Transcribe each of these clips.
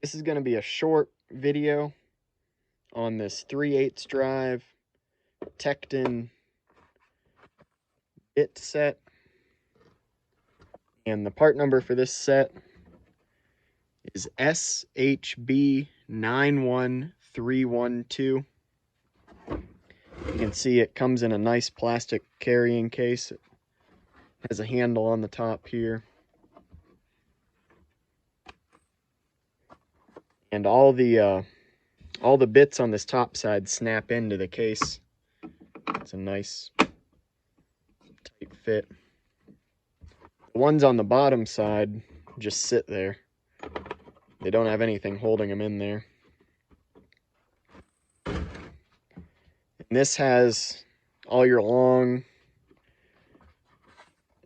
This is going to be a short video on this 3/8 drive Tekton bit set. And the part number for this set is SHB91312. You can see it comes in a nice plastic carrying case. It has a handle on the top here. And all the bits on this top side snap into the case. It's a nice tight fit. The ones on the bottom side just sit there. They don't have anything holding them in there. And this has all your long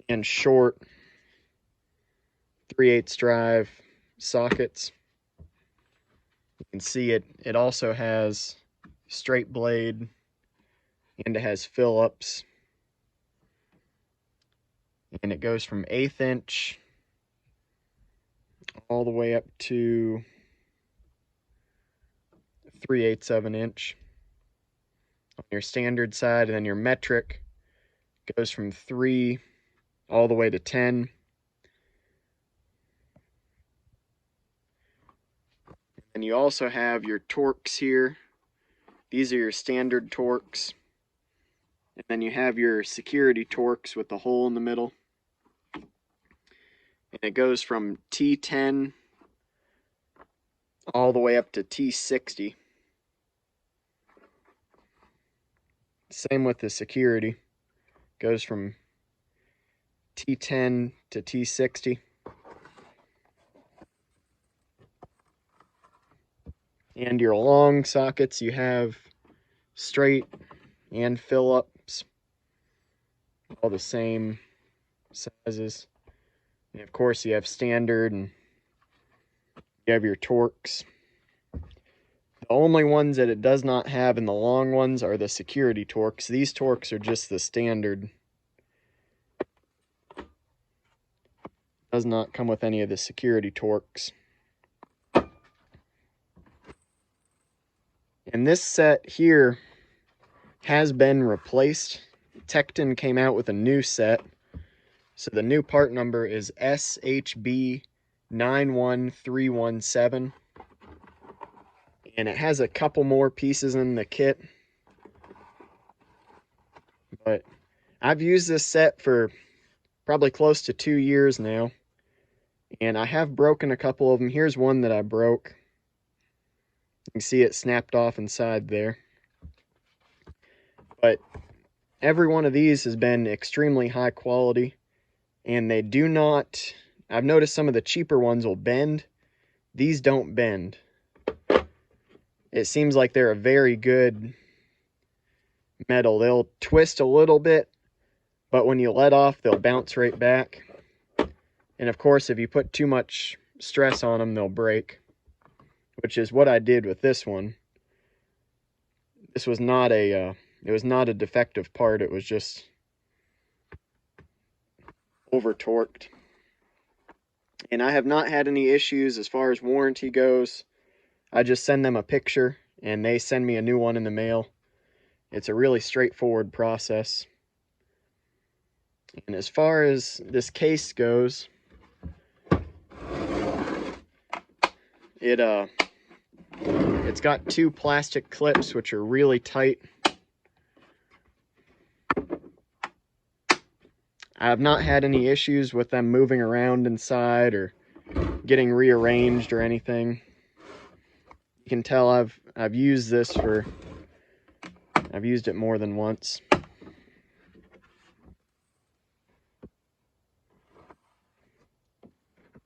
and short 3/8 drive sockets. You can see it also has straight blade, and it has Phillips. And it goes from 1/8 inch all the way up to 3/8 of an inch on your standard side, and then your metric goes from 3 all the way to 10. And you also have your torx here. These are your standard torx. And then you have your security torx with the hole in the middle. And it goes from T10 all the way up to T60. Same with the security. Goes from T10 to T60. And your long sockets, you have straight and Phillips, all the same sizes. And of course you have standard, and you have your torx. The only ones that it does not have in the long ones are the security torx. These torx are just the standard. Does not come with any of the security torx. And this set here has been replaced. Tekton came out with a new set. So the new part number is SHB91317. And it has a couple more pieces in the kit. But I've used this set for probably close to 2 years now. And I have broken a couple of them. Here's one that I broke. You can see it snapped off inside there. But every one of these has been extremely high quality. And they do not... I've noticed some of the cheaper ones will bend. These don't bend. It seems like they're a very good metal. They'll twist a little bit, but when you let off, they'll bounce right back. And of course, if you put too much stress on them, they'll break, which is what I did with this one. This was not a defective part. It was just over torqued. And I have not had any issues as far as warranty goes. I just send them a picture and they send me a new one in the mail. It's a really straightforward process. And as far as this case goes, it's got 2 plastic clips which are really tight. I have not had any issues with them moving around inside or getting rearranged or anything. You can tell I've used this I've used it more than once.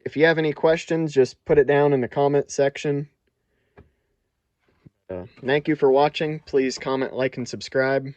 If you have any questions, just put it down in the comment section. Thank you for watching. Please comment, like, and subscribe.